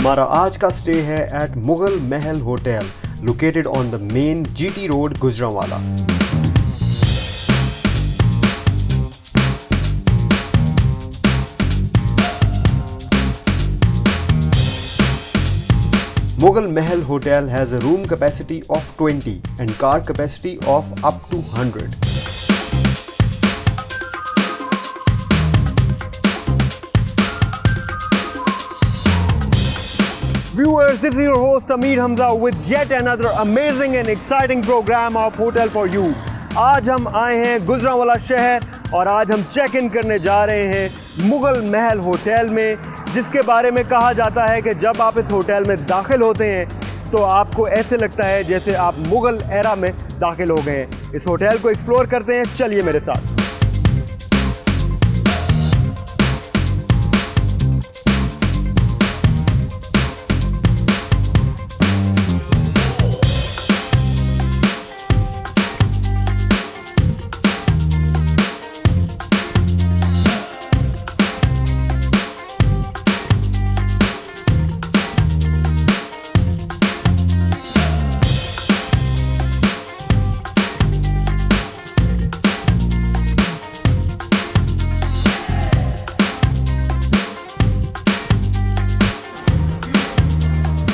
हमारा आज का स्टे है eight Mughal Mahal hotel located on the main GT road Gujranwala. Mughal Mahal Hotel has a room capacity of 20 and car capacity of up to 100. Viewers, this is your host Amir Hamza with yet another amazing and exciting program of Hotel for You. आज हम आए हैं गुजरांवाला शहर और आज हम check in करने जा रहे हैं मुगल महल होटल में, जिसके बारे में कहा जाता है कि जब आप इस होटल में दाखिल होते हैं तो आपको ऐसे लगता है जैसे आप मुगल एरा में दाखिल हो गए हैं। इस होटल को एक्सप्लोर करते हैं, चलिए मेरे साथ।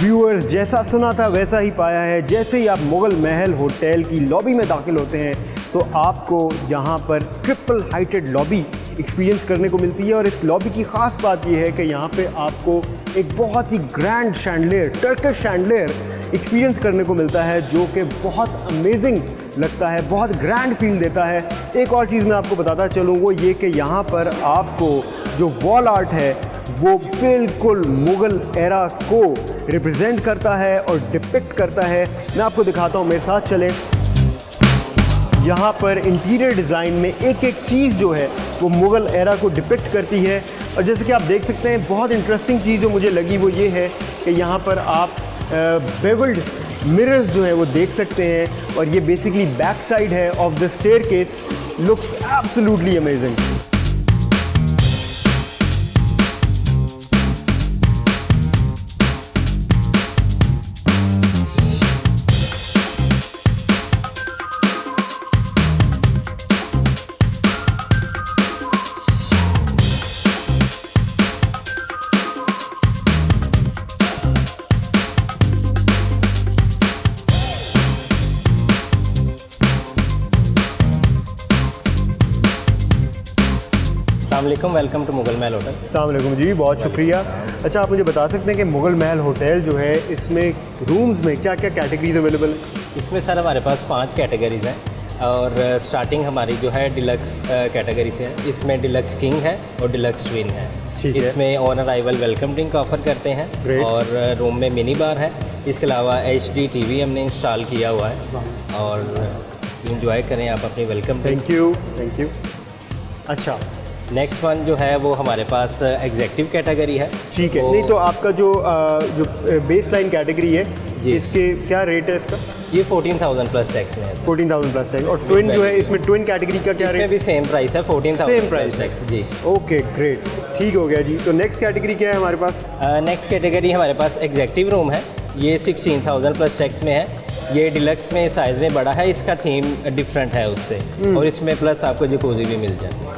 व्यूअर्स, जैसा सुना था वैसा ही पाया है। जैसे ही आप मुगल महल होटल की लॉबी में दाखिल होते हैं तो आपको यहाँ पर ट्रिपल हाइटेड लॉबी एक्सपीरियंस करने को मिलती है। और इस लॉबी की ख़ास बात यह है कि यहाँ पे आपको एक बहुत ही grand chandelier, Turkish chandelier experience करने को मिलता है, जो कि बहुत अमेजिंग लगता है, बहुत ग्रैंड फील देता है। एक और चीज़ मैं आपको बताता चलूँ, वो ये कि यहाँ पर आपको जो वॉल आर्ट है वो बिल्कुल मुग़ल एरा को रिप्रेजेंट करता है और डिपिक्ट करता है। मैं आपको दिखाता हूँ, मेरे साथ चलें। यहाँ पर इंटीरियर डिज़ाइन में एक एक चीज़ जो है वो मुग़ल एरा को डिपिक्ट करती है। और जैसे कि आप देख सकते हैं, बहुत इंटरेस्टिंग चीज़ जो मुझे लगी वो ये है कि यहाँ पर आप बेवल्ड मिरर्स जो है वो देख सकते हैं। और ये बेसिकली बैक साइड है of the staircase, looks absolutely amazing. अस्सलाम, welcome to Mughal Mahal hotel. अस्सलाम वालेकुम जी, बहुत शुक्रिया। अच्छा, आप मुझे बता सकते हैं कि मुगल महल होटल जो है इसमें रूम्स में क्या क्या कैटेगरीज अवेलेबल है? इसमें सर हमारे पास 5 कैटेगरीज हैं और स्टार्टिंग हमारी जो है डिलक्स कैटेगरी से है। इसमें डिलक्स किंग है और डिलक्स ट्विन है। इसमें on arrival welcome drink offer करते हैं और रूम में मिनी बार है। इसके अलावा HD TV हमने इंस्टॉल किया हुआ है और इंजॉय करें आप अपनी वेलकम ड्रिंक। Thank you. अच्छा, नेक्स्ट वन जो है वो हमारे पास एग्जेक्टिव कैटेगरी है। ठीक है। नहीं तो आपका जो बेस लाइन कैटेगरी है, इसके क्या रेट है इसका? ये 14,000 प्लस टैक्स में है। 14,000 प्लस टैक्स। और ट्विन जो है, इसमें ट्विन कैटेगरी का क्या रेट? भी सेम प्राइस है, 14,000 सेम प्राइस टैक्स जी। ओके, ग्रेट, ठीक हो गया जी। तो नेक्स्ट कैटेगरी क्या है हमारे पास? नेक्स्ट कैटेगरी हमारे पास एग्जेक्टिव रूम है। ये 16,000 प्लस टैक्स में है। ये डिलक्स में साइज़ में बड़ा है, इसका थीम डिफरेंट है उससे और इसमें प्लस आपको जकूज़ी भी मिल जाती है।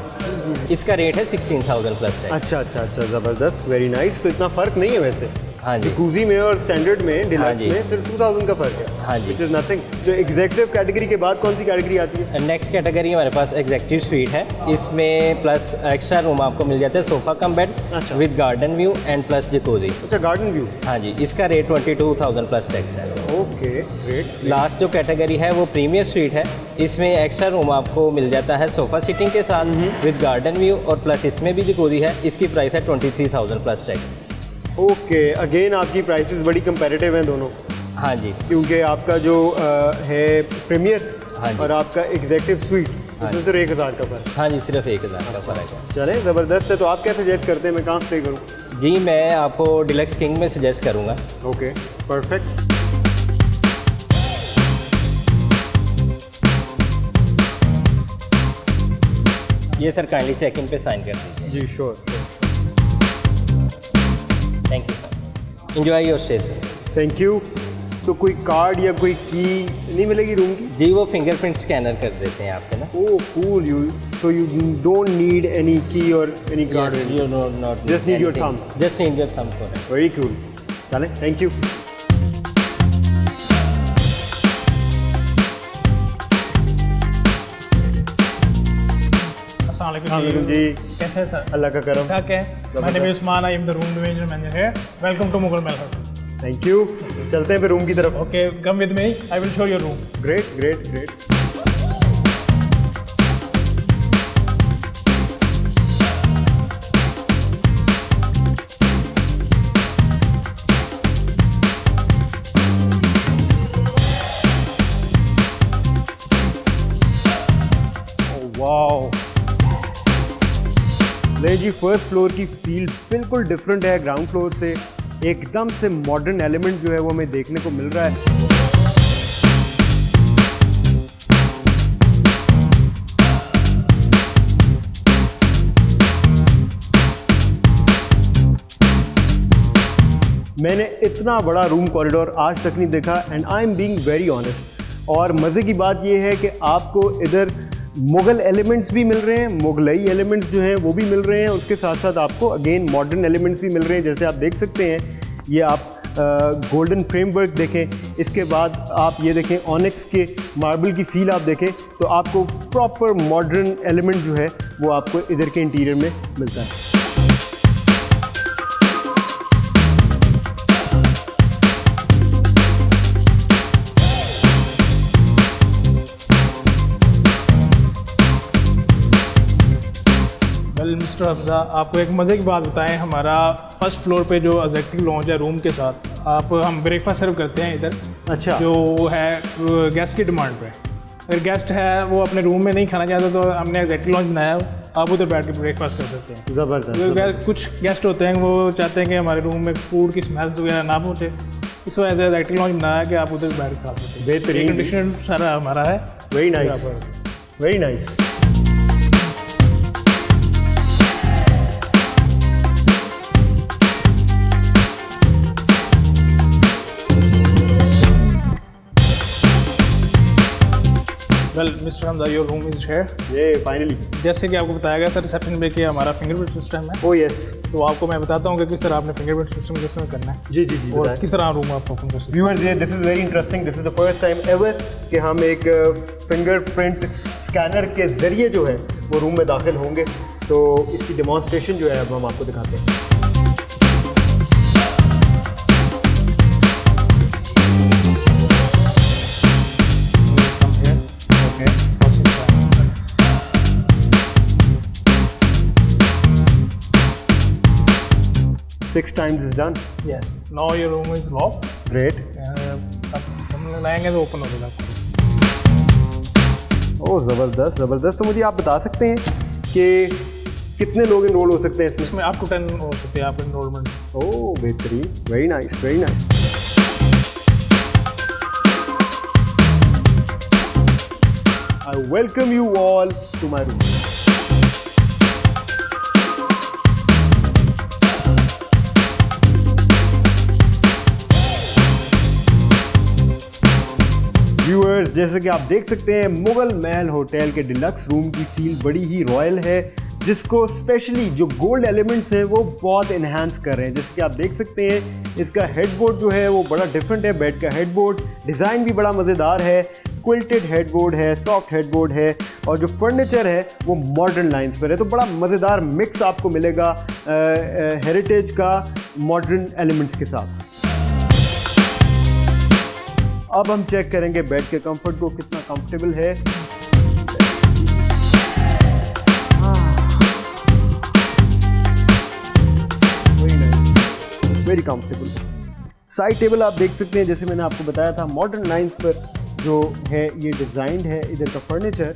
इसका रेट है 16,000 प्लस टैक्स। अच्छा, ज़बरदस्त, वेरी नाइस। तो इतना फ़र्क नहीं है वैसे। हाँ जी, जकूज़ी में और स्टैंडर्ड में, डिलक्स में फिर 2000 का फ़र्क है। हाँ जी, विच इज़ नथिंग। जो एग्जेक्टिव कैटेगरी के बाद कौन सी कैटेगरी आती है? नेक्स्ट कैटेगरी हमारे पास एग्जेक्टिव स्वीट है। इसमें प्लस एक्स्ट्रा रूम आपको मिल जाता है, sofa cum bed with garden view and plus jacuzzi. अच्छा, गार्डन व्यू। हाँ जी, इसका रेट 22,000 प्लस टैक्स है। Okay, great. लास्ट जो कैटेगरी है वो प्रीमियर स्वीट है। इसमें एक्स्ट्रा रूम आपको मिल जाता है सोफ़ा सीटिंग के साथ विद गार्डन व्यू और प्लस इसमें भी जकूज़ी है। इसकी प्राइस है 23,000 प्लस टैक्स। ओके, अगेन आपकी प्राइसेस बड़ी कंपैरेटिव हैं दोनों। हाँ जी, क्योंकि आपका जो है प्रीमियर और आपका एग्जेक्टिव स्वीट, उसमें सिर्फ 1,000 का फ़र्क। हाँ जी, सिर्फ 1,000 का फ़र्क है। चलें, ज़बरदस्त है। तो आप क्या सजेस्ट करते हैं, मैं कहाँ स्टे करूँ? जी, मैं आपको डिलक्स किंग में सजेस्ट करूँगा। Okay, perfect. ये सर काइंडली चेक इन पे साइन कर दीजिए। जी, sure. Thank you sir. Enjoy your stay sir. Thank you. तो कोई कार्ड या कोई की नहीं मिलेगी रूम की? जी वो फिंगरप्रिंट स्कैनर कर देते हैं आपके ना। Oh cool. You don't need any key और any card? You know not, Just need your thumb. Just need your thumb for it. Very cool. चलें, थैंक यू। अस्सलामुअलैकुम जी, कैसे हैं सर? अल्लाह का करम। ठीक है। My name is Usman, I am the room manager here. Welcome to Mughal Mahal. Thank you. चलते हैं फिर रूम की तरफ। Okay, come with me, I will show your room. Great great great. Wow, नहीं जी, फर्स्ट फ्लोर की फील बिल्कुल डिफरेंट है ग्राउंड फ्लोर से। एकदम से मॉडर्न एलिमेंट जो है वो हमें देखने को मिल रहा है। मैंने इतना बड़ा रूम कॉरिडोर आज तक नहीं देखा and I am being very honest. और मज़े की बात यह है कि आपको इधर मुग़ल एलिमेंट्स भी मिल रहे हैं, मुगलई एलिमेंट्स जो हैं वो भी मिल रहे हैं, उसके साथ साथ आपको अगेन मॉडर्न एलिमेंट्स भी मिल रहे हैं। जैसे आप देख सकते हैं, ये आप गोल्डन फ्रेमवर्क देखें, इसके बाद आप ये देखें ऑनिक्स के मार्बल की फील आप देखें, तो आपको प्रॉपर मॉडर्न एलिमेंट जो है वो आपको इधर के इंटीरियर में मिलता है। मिस्टर हफ्जा, आपको एक मज़े की बात बताएं। हमारा फर्स्ट फ्लोर पे जो एग्जेक्टिव लॉन्च है रूम के साथ, हम ब्रेकफास्ट सर्व करते हैं इधर। अच्छा। जो है गेस्ट की डिमांड पे, अगर गेस्ट है वो अपने रूम में नहीं खाना चाहता तो हमने एग्जेक्टिव लॉन्च बनाया, आप उधर बैठ के ब्रेकफास्ट कर सकते हैं। ज़बरदस्त। कुछ गेस्ट होते हैं वो चाहते हैं कि हमारे रूम में फूड की स्मेल वगैरह ना पहुँचे, इस वजह से एग्जेक्टिव लॉन्च बनाया कि आप उधर बैठ के खा सकते हैं। बेहतरीन। कंडीशन सारा हमारा है। Very nice, very nice. Well mister Hamza, your room is here. ये फाइनली, जैसे कि आपको बताया गया था रिसेप्शन पे कि हमारा फिंगरप्रिंट सिस्टम है। Oh yes. तो आपको मैं बताता हूँ कि किस तरह आपने फिंगरप्रिंट सिस्टम किस तरह करना है। जी जी जी, और बताएं। किस तरह रूम आप ओपन कर सकते हैं। Viewers, this is very interesting. This is the first time ever कि हम एक फिंगरप्रिंट स्कैनर के ज़रिए जो है वो रूम में दाखिल होंगे। तो इसकी डेमॉन्स्ट्रेशन जो है अब हम आपको दिखाते हैं। Okay. 6 times is done. Yes. Now your room is locked. Great. अब हम लगाएंगे तो ओपन हो जाएगा आपका। ओह ज़बरदस्त ज़बरदस्त। तो मुझे आप बता सकते हैं कि कितने लोग इनरोल हो सकते हैं इसमें? इसमें आप टू 10 हो सकते हैं आप इनरोलमेंट। ओह बेहतरीन, very nice very nice. I welcome you all to my room. Viewers, जैसे कि आप देख सकते हैं, मुगल महल होटल के डिलक्स रूम की फील बड़ी ही रॉयल है, जिसको स्पेशली जो गोल्ड एलिमेंट्स हैं वो बहुत इन्हांस कर रहे हैं। जैसे कि आप देख सकते हैं, इसका हेडबोर्ड जो है वो बड़ा डिफरेंट है। बेड का हेडबोर्ड डिज़ाइन भी बड़ा मज़ेदार है, क्विल्टेड हेडबोर्ड है, सॉफ्ट हेडबोर्ड है, और जो फर्नीचर है वो मॉडर्न लाइंस पर है। तो बड़ा मज़ेदार मिक्स आपको मिलेगा हेरिटेज का मॉडर्न एलिमेंट्स के साथ। अब हम चेक करेंगे बेड के कंफर्ट को, कितना कंफर्टेबल है। Very comfortable. साइड टेबल आप देख सकते हैं, जैसे मैंने आपको बताया था, मॉडर्न लाइंस पर जो है ये डिज़ाइन है इधर का furniture.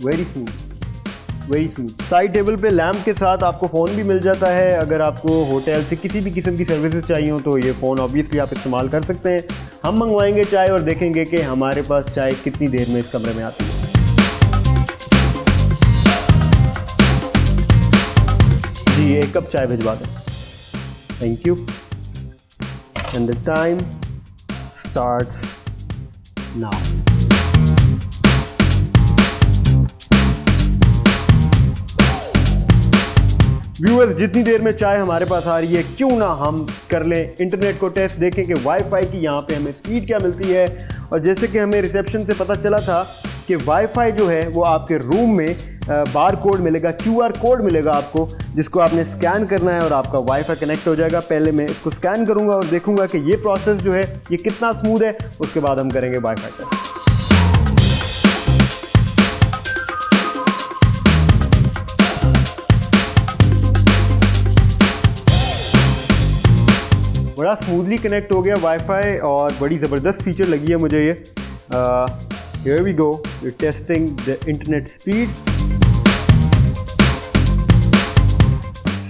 Very smooth, very smooth. Side table पे लैम्प के साथ आपको फ़ोन भी मिल जाता है। अगर आपको होटल से किसी भी किस्म की सर्विसेज चाहिए हो तो ये फ़ोन ऑब्वियसली आप इस्तेमाल कर सकते हैं। हम मंगवाएंगे चाय और देखेंगे कि हमारे पास चाय कितनी देर में इस कमरे में आती है। जी, जी 1 कप चाय भिजवा दें। Thank you. And the time starts now. Viewers, जितनी देर में चाय हमारे पास आ रही है, क्यों ना हम कर लें इंटरनेट को टेस्ट, देखें कि वाईफाई की यहाँ पे हमें स्पीड क्या मिलती है। और जैसे कि हमें रिसेप्शन से पता चला था कि वाईफाई जो है वो आपके रूम में बार कोड मिलेगा, QR कोड मिलेगा आपको, जिसको आपने स्कैन करना है और आपका वाईफाई कनेक्ट हो जाएगा। पहले मैं इसको स्कैन करूँगा और देखूँगा कि ये प्रोसेस जो है ये कितना स्मूथ है, उसके बाद हम करेंगे वाईफाई टेस्ट। बड़ा स्मूथली कनेक्ट हो गया वाईफाई और बड़ी ज़बरदस्त फीचर लगी है मुझे ये। Here we go, we testing the internet speed.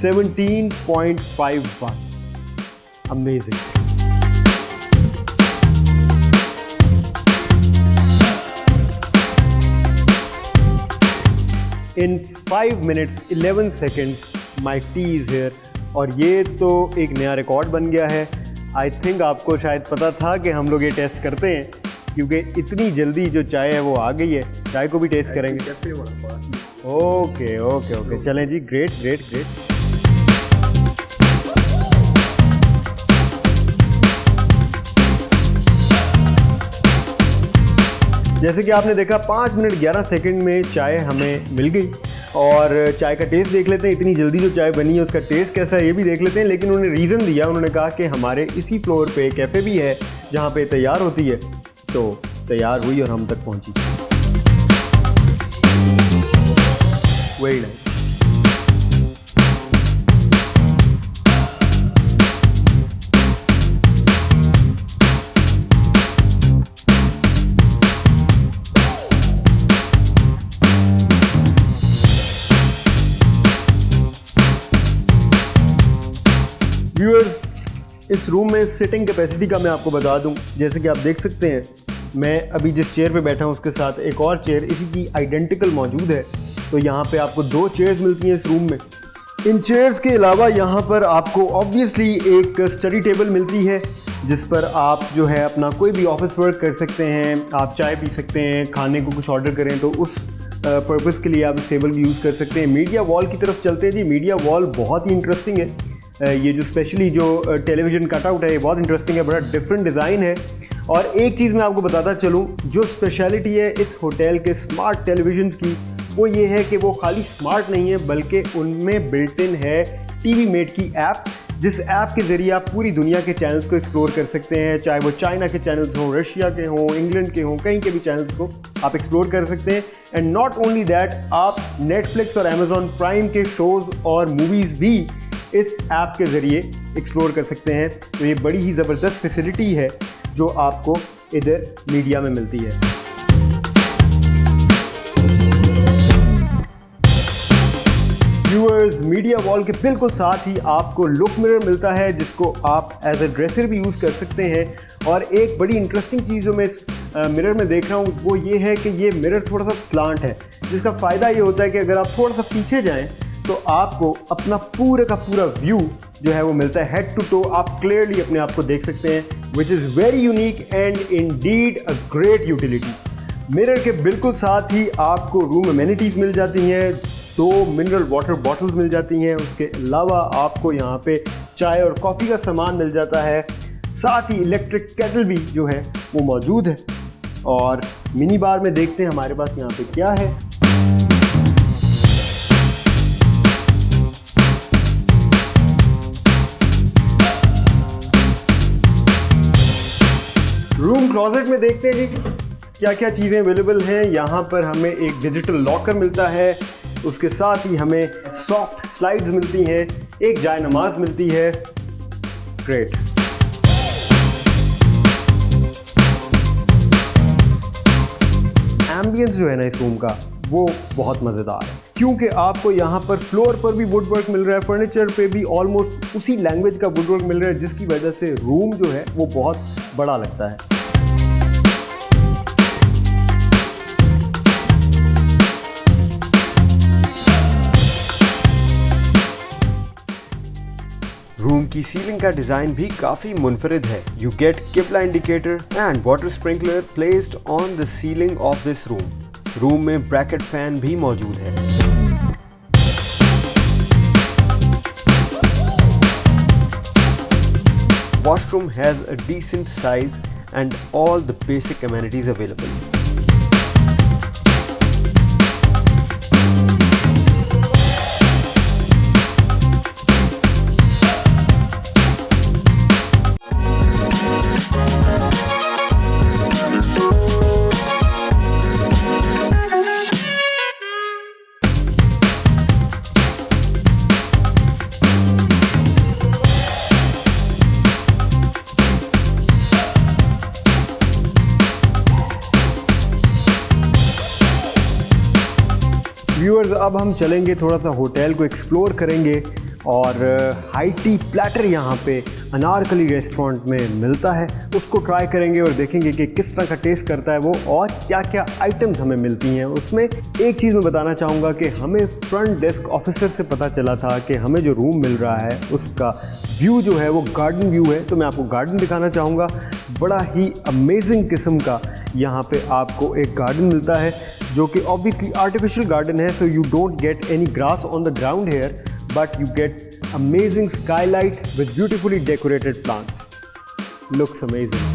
17.51, amazing. In 5 minutes 11 seconds my tea is here. और ये तो एक नया रिकॉर्ड बन गया है। आई थिंक आपको शायद पता था कि हम लोग ये टेस्ट करते हैं, क्योंकि इतनी जल्दी जो चाय है वो आ गई है। चाय को भी टेस्ट करेंगे। ओके ओके ओके, चलें जी। Great great great. जैसे कि आपने देखा 5 मिनट 11 सेकंड में चाय हमें मिल गई। और चाय का टेस्ट देख लेते हैं, इतनी जल्दी जो चाय बनी है उसका टेस्ट कैसा है ये भी देख लेते हैं। लेकिन उन्होंने रीज़न दिया, उन्होंने कहा कि हमारे इसी फ्लोर पे कैफ़े भी है जहाँ पे तैयार होती है। तो तैयार हुई और हम तक पहुँची। Very nice. व्यूअर्स, इस रूम में सिटिंग कैपेसिटी का मैं आपको बता दूं। जैसे कि आप देख सकते हैं, मैं अभी जिस चेयर पे बैठा हूं उसके साथ एक और चेयर इसी की आइडेंटिकल मौजूद है। तो यहाँ पे आपको 2 चेयर्स मिलती हैं इस रूम में। इन चेयर्स के अलावा यहाँ पर आपको ऑब्वियसली एक स्टडी टेबल मिलती है, जिस पर आप जो है अपना कोई भी ऑफिस वर्क कर सकते हैं। आप चाय पी सकते हैं, खाने को कुछ ऑर्डर करें तो उस पर्पज़ के लिए आप इस टेबल की यूज़ कर सकते हैं। मीडिया वॉल की तरफ चलते हैं जी। मीडिया वॉल बहुत ही इंटरेस्टिंग है। ये जो स्पेशली जो टेलीविज़न कटआउट है ये बहुत इंटरेस्टिंग है, बड़ा डिफरेंट डिज़ाइन है। और एक चीज़ मैं आपको बताता चलूँ, जो स्पेशलिटी है इस होटल के स्मार्ट टेलीविज़न की, वो ये है कि वो खाली स्मार्ट नहीं है बल्कि उनमें बिल्ट इन है टीवी मेट की ऐप, जिस ऐप के ज़रिए आप पूरी दुनिया के चैनल्स को एक्सप्लोर कर सकते हैं। चाहे वो चाइना के चैनल्स हों, रशिया के हों, इंग्लैंड के हों, कहीं के भी चैनल्स को आप एक्सप्लोर कर सकते हैं। एंड नॉट ओनली दैट, आप नेटफ्लिक्स और अमेज़ॉन प्राइम के शोज़ और मूवीज़ भी इस ऐप के ज़रिए एक्सप्लोर कर सकते हैं। तो ये बड़ी ही ज़बरदस्त फैसिलिटी है जो आपको इधर मीडिया में मिलती है। व्यूअर्स, मीडिया वॉल के बिल्कुल साथ ही आपको लुक मिरर मिलता है, जिसको आप एज ए ड्रेसर भी यूज़ कर सकते हैं। और एक बड़ी इंटरेस्टिंग चीज़ जो मैं इस मिरर में देख रहा हूँ वो ये है कि ये मिरर थोड़ा सा स्लांट है, जिसका फ़ायदा ये होता है कि अगर आप थोड़ा सा पीछे जाएँ तो आपको अपना पूरे का पूरा व्यू जो है वो मिलता है, हेड टू टो आप क्लियरली अपने आप को देख सकते हैं, which is very unique and indeed a great utility. Mirror के बिल्कुल साथ ही आपको रूम एमेनिटीज़ मिल जाती हैं, 2 मिनरल वाटर बॉटल्स मिल जाती हैं। उसके अलावा आपको यहाँ पे चाय और कॉफ़ी का सामान मिल जाता है, साथ ही इलेक्ट्रिक केटल भी जो है वो मौजूद है। और मिनी बार में देखते हैं हमारे पास यहाँ पे क्या है। रूम क्लोजेट में देखते हैं जी क्या क्या चीज़ें अवेलेबल हैं। यहाँ पर हमें एक डिजिटल लॉकर मिलता है, उसके साथ ही हमें सॉफ्ट स्लाइड्स मिलती हैं, एक जाय नमाज मिलती है। ग्रेट। एम्बियंस जो है ना इस रूम का वो बहुत मज़ेदार है, क्योंकि आपको यहाँ पर फ्लोर पर भी वुड वर्क मिल रहा है, फर्नीचर पे भी ऑलमोस्ट उसी लैंग्वेज का वुड वर्क मिल रहा है, जिसकी वजह से रूम जो है वो बहुत बड़ा लगता है। की सीलिंग का डिजाइन भी काफी मुनफरिद है। यू गेट किबला indicator and water sprinkler placed on the ceiling of this room. Room में ब्रैकेट फैन भी मौजूद है। Washroom has a decent size and all the basic amenities available. Viewers, अब हम चलेंगे, थोड़ा सा होटल को एक्सप्लोर करेंगे और हाई टी प्लेटर यहाँ पे अनारकली रेस्टोरेंट में मिलता है, उसको ट्राई करेंगे और देखेंगे कि किस तरह का टेस्ट करता है वो और क्या क्या आइटम्स हमें मिलती हैं उसमें। एक चीज़ मैं बताना चाहूँगा कि हमें फ्रंट डेस्क ऑफिसर से पता चला था कि हमें जो रूम मिल रहा है उसका व्यू जो है वो गार्डन व्यू है, तो मैं आपको गार्डन दिखाना चाहूँगा। बड़ा ही अमेजिंग किस्म का यहाँ पे आपको एक गार्डन मिलता है जो कि ऑब्वियसली आर्टिफिशियल गार्डन है, so you don't get any grass on the ground here, but you get amazing skylight with beautifully decorated plants. Looks amazing.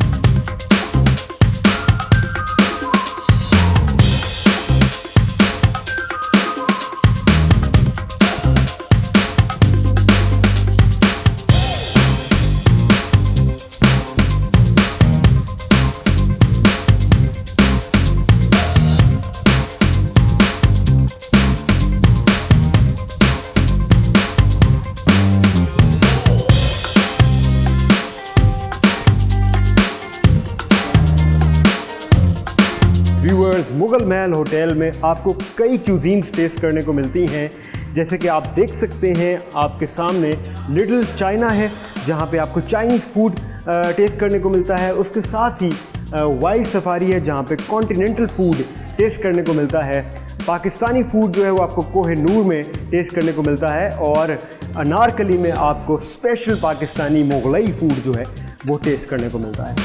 Viewers, Mughal Mahal hotel में आपको कई क्यूजीन्स टेस्ट करने को मिलती हैं। जैसे कि आप देख सकते हैं आपके सामने लिटिल चाइना है जहां पे आपको चाइनीज़ फूड टेस्ट करने को मिलता है। उसके साथ ही वाइल्ड सफारी है जहां पे कॉन्टिनेंटल फूड टेस्ट करने को मिलता है। पाकिस्तानी फूड जो है वो आपको कोह-ए-नूर में टेस्ट करने को मिलता है और अनारकली में आपको स्पेशल पाकिस्तानी मुगलई फूड जो है वो टेस्ट करने को मिलता है।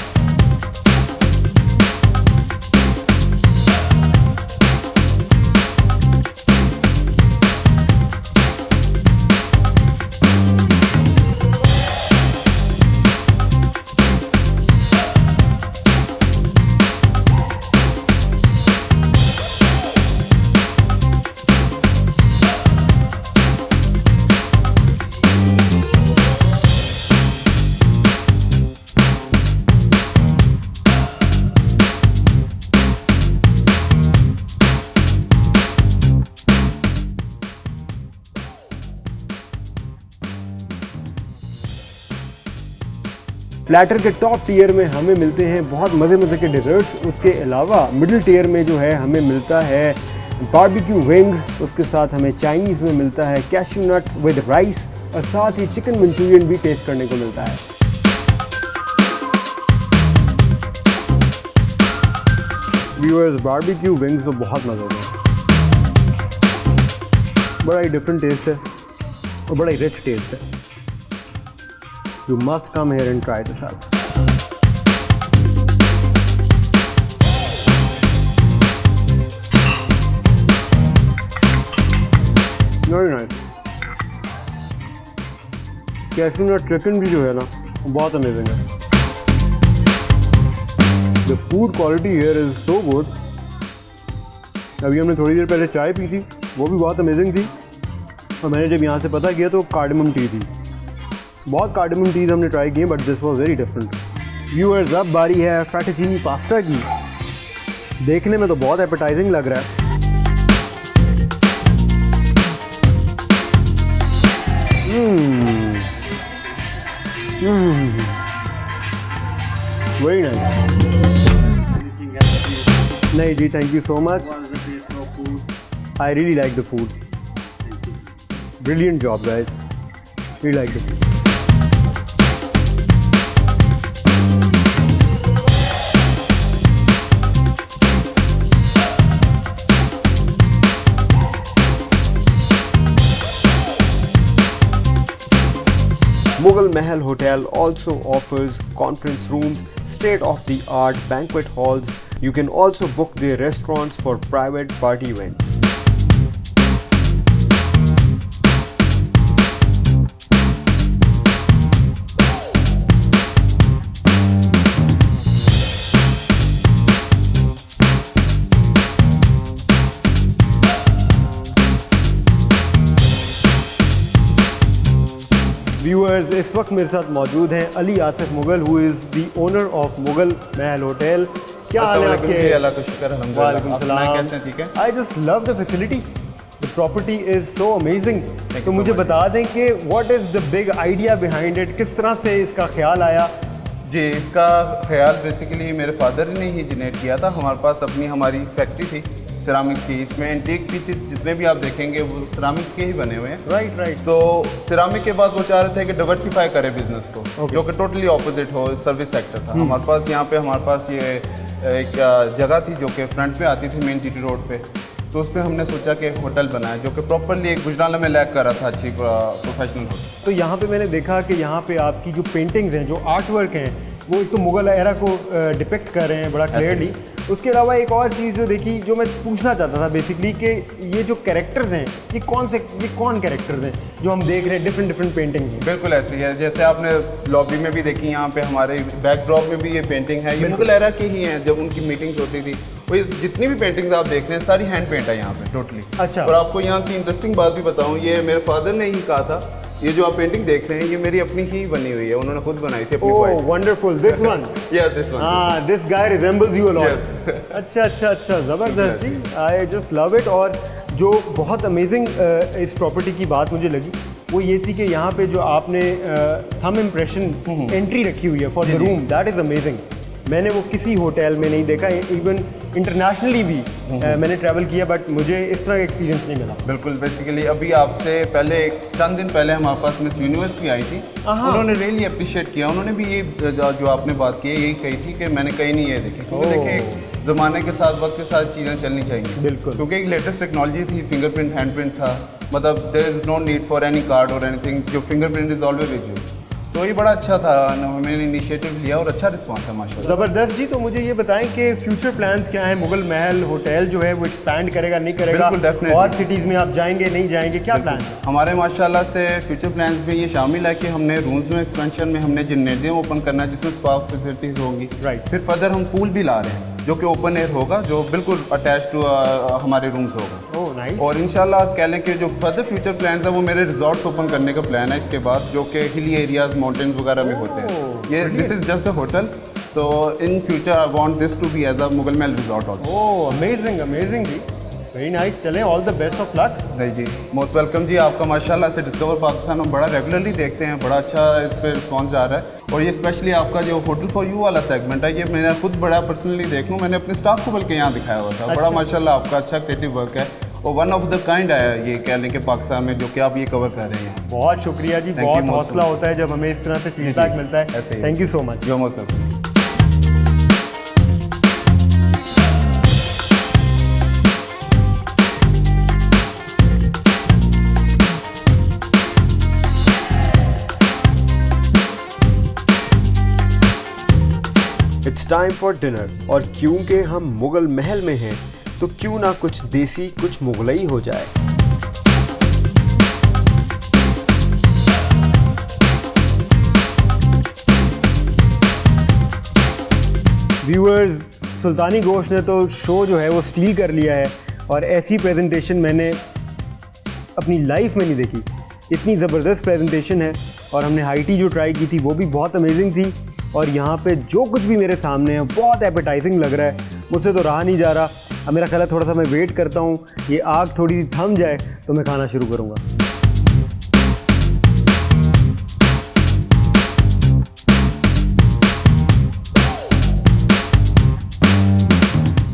प्लेटर के टॉप टियर में हमें मिलते हैं बहुत मज़े के डिज़र्ट्स। उसके अलावा मिडिल टियर में जो है हमें मिलता है बारबेक्यू विंग्स, उसके साथ हमें चाइनीज़ में मिलता है कैश्यू नट विद राइस और साथ ही चिकन मंचूरियन भी टेस्ट करने को मिलता है। व्यूअर्स, बारबेक्यू विंग्स तो बहुत मज़े के हैं, बड़ा ही डिफरेंट टेस्ट है और बड़ा ही रिच टेस्ट है। You must come here and try this out. Very nice. Cashew nut chicken भी जो है ना बहुत अमेजिंग है। The food quality here is so good. अभी हमने थोड़ी देर पहले चाय पी थी, वो भी बहुत अमेजिंग थी और मैंने जब यहाँ से पता किया तो कार्डमम टी थी। बहुत कार्डमम टीज़ हमने ट्राई की, but this was very different. Viewers, अब बारी है फेटुचीनी पास्ता की। देखने में तो बहुत एपेटाइजिंग लग रहा है। Very nice. नहीं जी, thank you so much. I really like the food. Brilliant job guys, really like the food. Mughal Mughal Mahal Hotel also offers conference rooms, state-of-the-art banquet halls. You can also book their restaurants for private party events. Viewers, इस वक्त मेरे साथ मौजूद हैं Ali Asif Mughal, who is the owner of Mughal Mahal hotel. क्या हाल है आपके? अल्लाह का शुक्र, अल्हम्दुलिल्लाह। वालेकुम सलाम। कैसे हैं? ठीक है। आई just love the facility, the property is so amazing. तो मुझे बता दें कि what is the big idea behind it, किस तरह से इसका ख्याल आया? जी, इसका ख्याल बेसिकली मेरे फादर ने ही जनरेट किया था। हमारे पास हमारी फैक्ट्री थी सिरामिक्स की। इसमें एंटीक पीसेस जितने भी आप देखेंगे वो सिरामिक्स के ही बने हुए हैं। राइट। तो सिरामिक के बाद वो चाह रहे थे कि डाइवर्सिफाई करें बिजनेस को, जो कि टोटली ऑपोजिट हो, सर्विस सेक्टर था। हमारे पास हमारे पास ये एक जगह थी जो कि फ्रंट पे आती थी मेन टीटी रोड पे। तो उस पर हमने सोचा कि एक होटल बनाए जो कि प्रॉपरली एक गुजराला में लैक कर रहा था, अच्छी प्रोफेशनल होटल। तो यहाँ पे मैंने देखा कि यहाँ पे आपकी जो पेंटिंग्स हैं, जो आर्ट वर्क हैं, वो एक तो मुगल एरा को डिपिक्ट कर रहे हैं बड़ा क्लियरली। उसके अलावा एक और चीज़ जो देखी, जो मैं पूछना चाहता था बेसिकली, कि ये जो कैरेक्टर्स हैं, ये कौन कैरेक्टर्स हैं जो हम देख रहे हैं डिफरेंट पेंटिंग्स में? बिल्कुल ऐसे ही है, जैसे आपने लॉबी में भी देखी, यहाँ पे हमारे बैकड्रॉप में भी ये पेंटिंग है। ये मुगल एरा की ही हैं। जब उनकी मीटिंग्स होती थी, वो जितनी भी पेंटिंग्स आप देख रहे हैं सारी हैंड पेंट है यहाँ पे टोटली। अच्छा। और आपको यहाँ की इंटरेस्टिंग बात भी बताऊँ, ये मेरे फादर ने ही कहा था, ये जो आप पेंटिंग देख रहे हैं ये मेरी अपनी ही बनी हुई है, उन्होंने खुद बनाई थी अपनी voice. Wonderful, this one. Yes, this one. हाँ, this guy resembles you a lot. अच्छा, ज़बरदस्त जी, आई जस्ट लव इट। और जो बहुत अमेजिंग इस प्रॉपर्टी की बात मुझे लगी वो ये थी कि यहाँ पे जो आपने थंब इम्प्रेशन एंट्री रखी हुई है for the room, that is amazing. मैंने वो किसी होटल में नहीं देखा, इवन इंटरनेशनली भी मैंने ट्रैवल किया, बट मुझे इस तरह का एक्सपीरियंस नहीं मिला। बिल्कुल, बेसिकली अभी आपसे पहले चंद दिन पहले हमारे पास मिस यूनिवर्स भी आई थी। उन्होंने रियली अप्रिशिएट किया। उन्होंने भी ये जो आपने बात की है यही कही थी कि मैंने कहीं नहीं ये देखी, क्योंकि देखिए ज़माने के साथ, वक्त के साथ चीज़ें चलनी चाहिए। बिल्कुल, क्योंकि एक लेटेस्ट टेक्नोलॉजी थी, फिंगरप्रिंट, हैंडप्रिंट था। मतलब there is no need for any card और एनीथिंग, जो fingerprint is always with you. तो ये बड़ा अच्छा था, मैंने इनिशिएटिव लिया और अच्छा रिस्पांस है माशाल्लाह। ज़बरदस्त जी। तो मुझे ये बताएं कि फ्यूचर प्लान्स क्या हैं? मुगल महल होटल जो है वो एक्सपैंड करेगा, नहीं करेगा? बिल्कुल, definitely। और सिटीज़ में आप जाएंगे, नहीं जाएंगे, क्या प्लान है? हमारे माशाल्लाह से फ्यूचर प्लान्स में ये शामिल है कि हमने रूम्स में एक्सपेंशन में हमने जिम्नेजियम ओपन करना है जिसमें स्पा फैसिलिटीज़ होंगी। राइट। फिर फर्दर हम पूल भी ला रहे हैं जो कि ओपन एयर होगा, जो बिल्कुल अटैच टू हमारे रूम्स होगा। Oh nice. और इंशाल्लाह कह लें कि जो फर्दर फ्यूचर प्लान्स है वो मेरे रिजॉर्ट्स ओपन करने का प्लान है इसके बाद, जो कि हिली एरियाज, माउंटेन्स वगैरह में होते हैं। ये this is just a hotel, तो in future I want this to be as a Mughal Mahal resort also. Oh amazing जी, वेरी नाइस। चलें, all the best of luck. नहीं जी, मोस्ट वेलकम जी। आपका माशाल्लाह से डिस्कवर पाकिस्तान हम बड़ा रेगुलरली देखते हैं, बड़ा अच्छा इस पर रिस्पॉन्स जा रहा है। और ये स्पेशली आपका जो होटल फॉर यू वाला सेगमेंट है, ये मैंने खुद बड़ा पर्सनली देख लूँ, मैंने अपने स्टाफ को बल्कि यहाँ दिखाया हुआ था। बड़ा माशाल्लाह आपका अच्छा क्रिएटिव वर्क है और वन ऑफ द काइंड है ये कह लें कि पाकिस्तान में, जो कि आप ये कवर कर रहे हैं। बहुत शुक्रिया जी, बहुत हौसला होता है जब हमें इस तरह से फीडबैक मिलता है। ऐसे ही। Thank you so much. जो most welcome. It's time for dinner, और क्योंकि हम मुगल महल में हैं तो क्यों ना कुछ देसी, कुछ मुगलई हो जाए। व्यूअर्स, सुल्तानी गोश्त ने तो शो जो है वो स्टील कर लिया है, और ऐसी प्रेजेंटेशन मैंने अपनी लाइफ में नहीं देखी। इतनी ज़बरदस्त प्रेजेंटेशन है, और हमने हाई टी जो ट्राई की थी वो भी बहुत अमेजिंग थी। और यहाँ पे जो कुछ भी मेरे सामने है बहुत एपेटाइजिंग लग रहा है, मुझसे तो रहा नहीं जा रहा। अब मेरा ख्याल है थोड़ा सा मैं वेट करता हूँ, ये आग थोड़ी सी थम जाए तो मैं खाना शुरू करूँगा।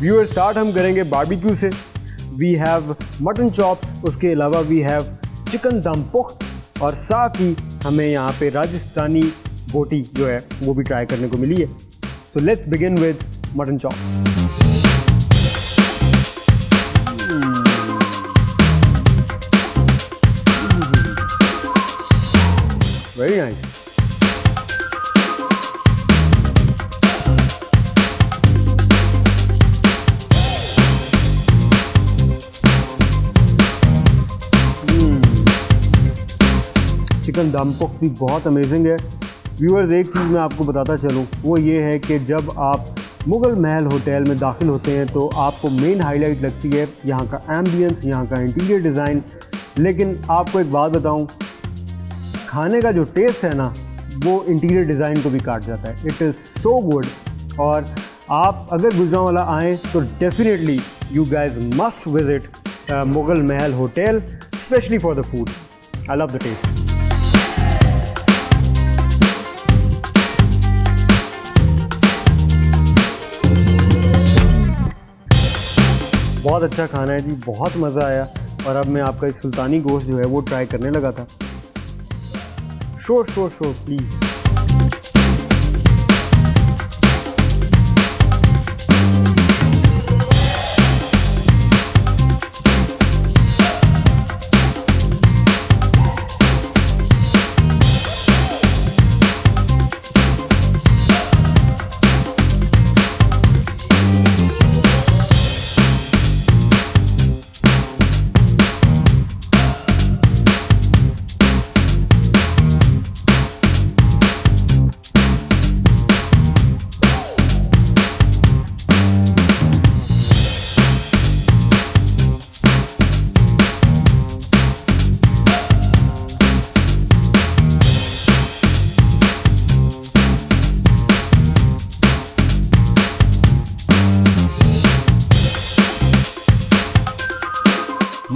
व्यूअर, स्टार्ट हम करेंगे बारबेक्यू से। वी हैव मटन चॉप्स, उसके अलावा वी हैव चिकन दम पुख्त, और साथ ही हमें यहाँ पे राजस्थानी बोटी जो है वो भी ट्राई करने को मिली है। So let's begin with mutton chops. Very nice. Chicken दम पक भी बहुत अमेजिंग है। व्यूअर्स, एक चीज़ मैं आपको बताता चलूँ, वो ये है कि जब आप मुग़ल महल होटल में दाखिल होते हैं तो आपको मेन हाईलाइट लगती है यहाँ का एम्बियंस, यहाँ का इंटीरियर डिज़ाइन। लेकिन आपको एक बात बताऊँ, खाने का जो टेस्ट है ना, वो इंटीरियर डिज़ाइन को भी काट जाता है। It is so good. और आप अगर गुजरांवाला आएँ तो definitely you guys must visit Mughal Mahal hotel, specially for the food. I love the taste. बहुत अच्छा खाना है जी, बहुत मज़ा आया। और अब मैं आपका इस सुल्तानी गोश्त जो है वो ट्राई करने लगा था। शोर please.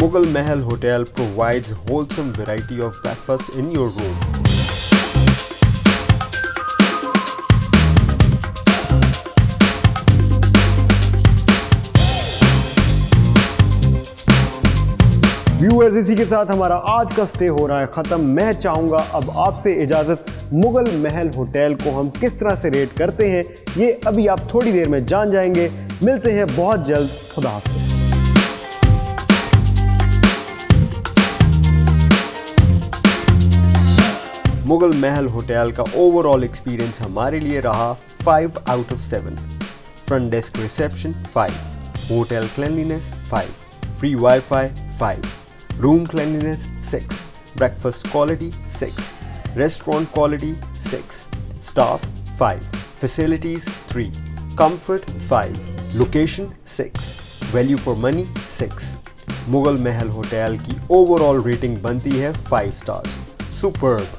Mughal Mahal Hotel provides wholesome variety of breakfast in your room. Viewers, इसी के साथ हमारा आज का स्टे हो रहा है ख़त्म। मैं चाहूँगा अब आपसे इजाज़त। मुग़ल महल होटल को हम किस तरह से रेट करते हैं ये अभी आप थोड़ी देर में जान जाएंगे। मिलते हैं बहुत जल्द। खुदा हाफ़िज़। मुग़ल महल होटल का ओवरऑल एक्सपीरियंस हमारे लिए रहा 5 out of 7। Front desk reception 5, hotel cleanliness 5, free wifi 5, room cleanliness 6, breakfast quality 6, restaurant quality 6, staff 5, facilities 3, comfort 5, location 6, value for money 6। Mughal Mahal hotel की ओवरऑल रेटिंग बनती है 5 स्टार्स। सुपर्ब।